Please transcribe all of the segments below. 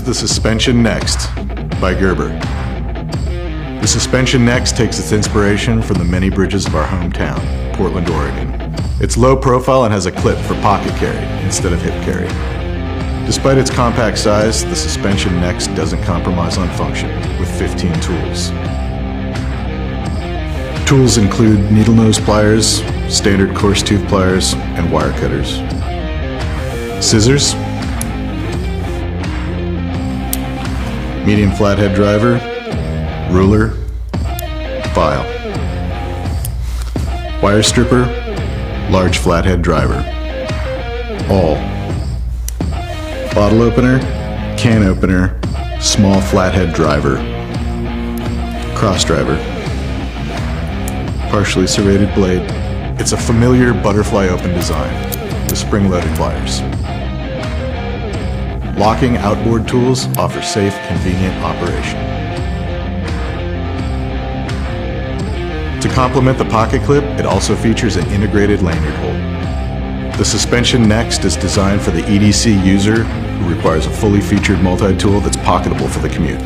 is the Suspension-NXT by Gerber. The Suspension-NXT takes its inspiration from the many bridges of our hometown, Portland, Oregon. It's low profile and has a clip for pocket carry instead of hip carry. Despite its compact size, the Suspension-NXT doesn't compromise on function with 15 tools. Tools include needle nose pliers, standard coarse tooth pliers, and wire cutters. Scissors, medium flathead driver, ruler, file. Wire stripper, large flathead driver. Awl. Bottle opener, can opener, small flathead driver. Cross driver. Partially serrated blade. It's a familiar butterfly open design with spring-loaded pliers. Locking outboard tools offer safe, convenient operation. To complement the pocket clip, it also features an integrated lanyard hold. The Suspension-NXT is designed for the EDC user who requires a fully featured multi-tool that's pocketable for the commute.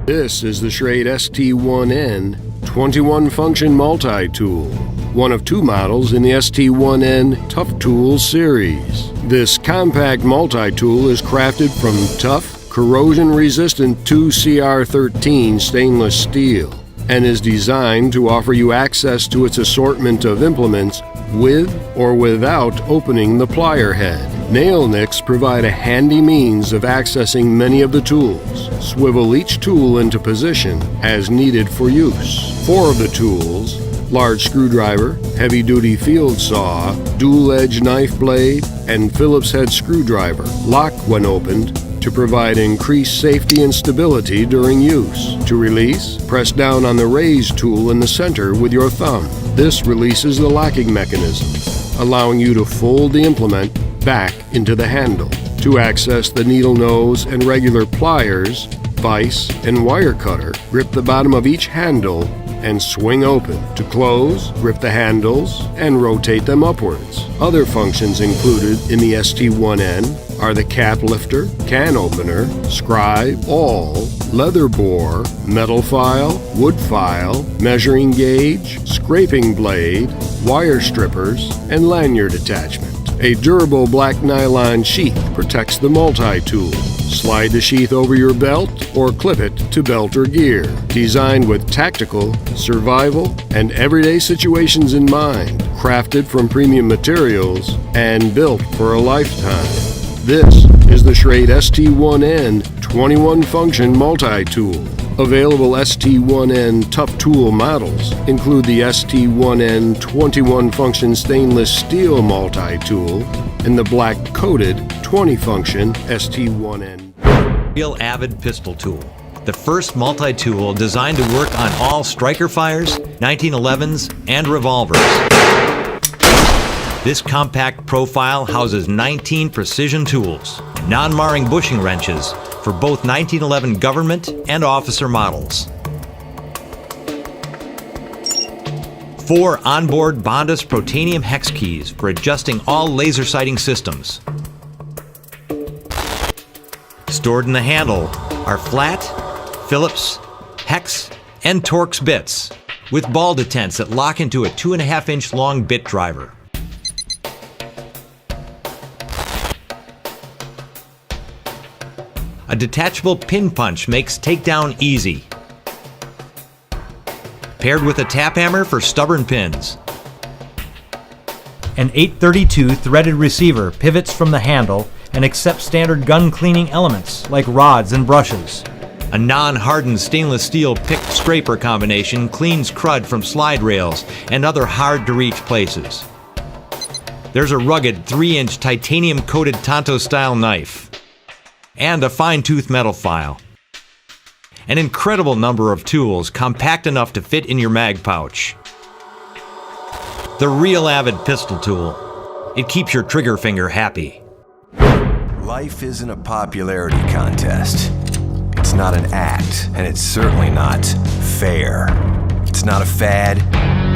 This is the Schrade ST1N 21-function multi-tool, one of two models in the ST1N Tough Tools series. This compact multi-tool is crafted from tough, corrosion-resistant 2CR13 stainless steel and is designed to offer you access to its assortment of implements with or without opening the plier head. Nail nicks provide a handy means of accessing many of the tools. Swivel each tool into position as needed for use. 4 of the tools, large screwdriver, heavy-duty field saw, dual-edge knife blade, and Phillips head screwdriver, lock when opened to provide increased safety and stability during use. To release, press down on the raise tool in the center with your thumb. This releases the locking mechanism, allowing you to fold the implement back into the handle. To access the needle nose and regular pliers, vise, and wire cutter, grip the bottom of each handle and swing open. To close, grip the handles and rotate them upwards. Other functions included in the ST1N are the cap lifter, can opener, scribe, awl, leather bore, metal file, wood file, measuring gauge, scraping blade, wire strippers, and lanyard attachment. A durable black nylon sheath protects the multi-tool. Slide the sheath over your belt or clip it to belt or gear. Designed with tactical, survival, and everyday situations in mind. Crafted from premium materials and built for a lifetime. This is the Schrade ST1N 21-function multi-tool. Available ST1N Tough Tool models include the ST1N 21-function stainless steel multi-tool and the black-coated 20-function ST1N. Real Avid pistol tool. The first multi-tool designed to work on all striker fires, 1911s, and revolvers. This compact profile houses 19 precision tools, non-marring bushing wrenches for both 1911 government and officer models. 4 onboard Bondus Protanium hex keys for adjusting all laser sighting systems. Stored in the handle are flat, Phillips, hex, and Torx bits with ball detents that lock into a 2.5-inch long bit driver. A detachable pin punch makes takedown easy. Paired with a tap hammer for stubborn pins. An 832 threaded receiver pivots from the handle and accepts standard gun cleaning elements like rods and brushes. A non-hardened stainless steel pick scraper combination cleans crud from slide rails and other hard-to-reach places. There's a rugged 3-inch titanium-coated Tonto-style knife. And a fine-tooth metal file. An incredible number of tools compact enough to fit in your mag pouch. The real Avid pistol tool. It keeps your trigger finger happy. Life isn't a popularity contest. It's not an act, and it's certainly not fair. It's not a fad,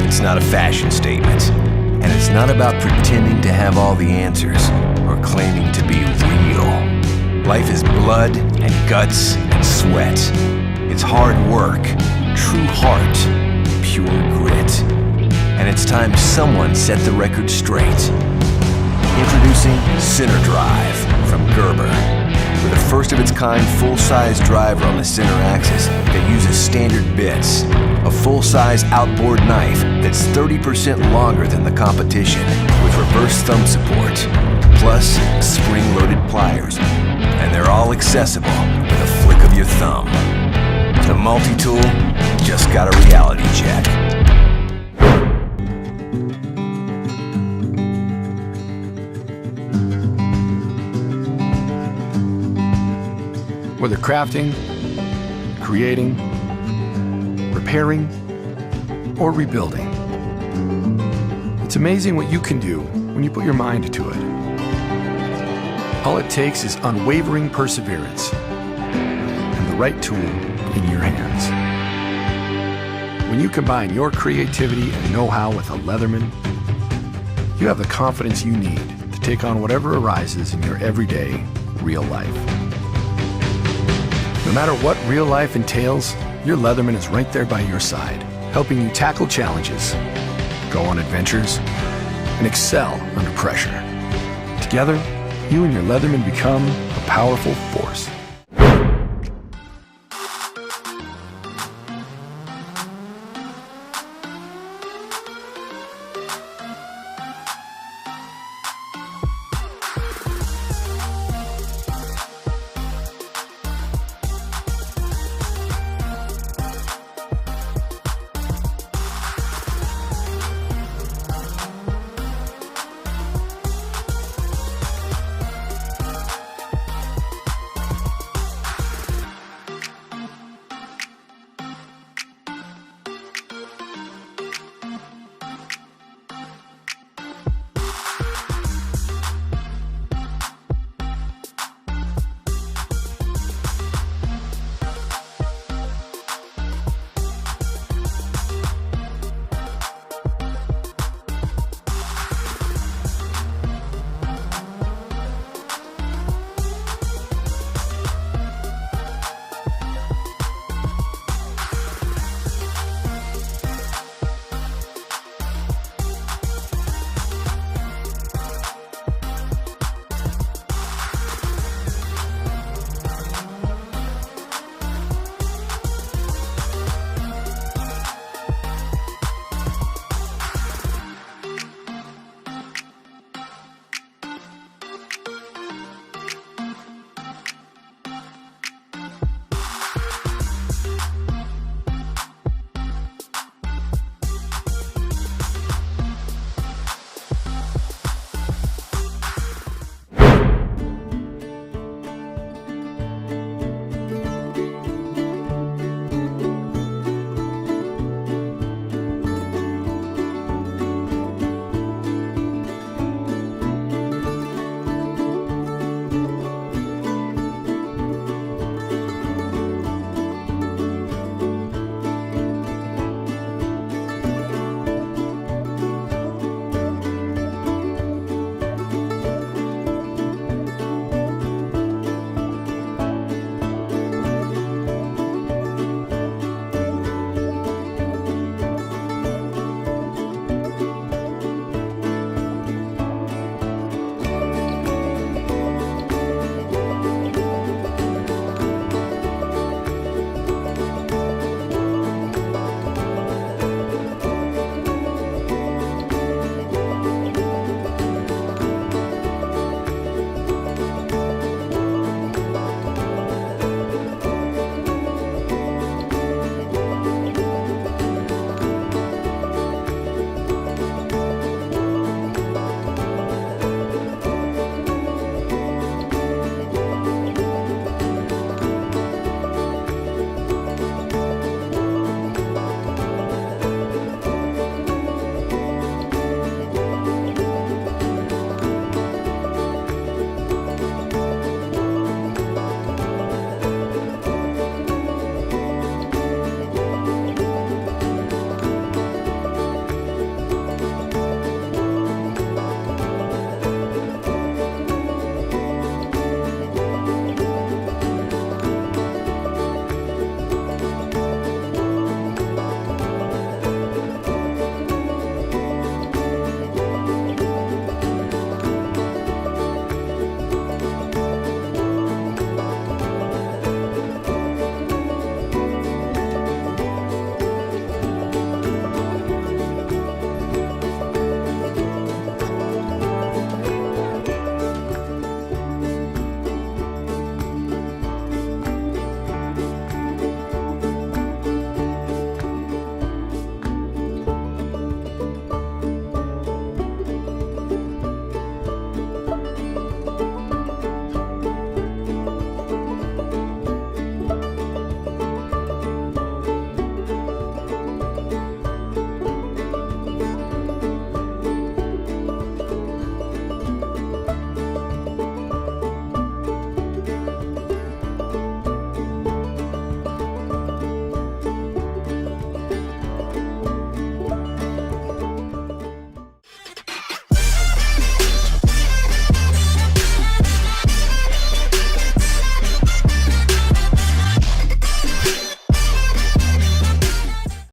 it's not a fashion statement. And it's not about pretending to have all the answers or claiming to be real. Life is blood and guts and sweat. It's hard work, true heart, pure grit. And it's time someone set the record straight. Introducing Center Drive from Gerber. With a first-of-its-kind full-size driver on the center axis that uses standard bits. A full-size outboard knife that's 30% longer than the competition with reverse thumb support. Plus, spring-loaded pliers. And they're all accessible with a flick of your thumb. The Multitool just got a reality check. Whether crafting, creating, repairing, or rebuilding, it's amazing what you can do when you put your mind to it. All it takes is unwavering perseverance and the right tool in your hands. When you combine your creativity and know-how with a Leatherman, you have the confidence you need to take on whatever arises in your everyday, real life. No matter what real life entails, your Leatherman is right there by your side, helping you tackle challenges, go on adventures, and excel under pressure. Together, you and your Leatherman become a powerful force.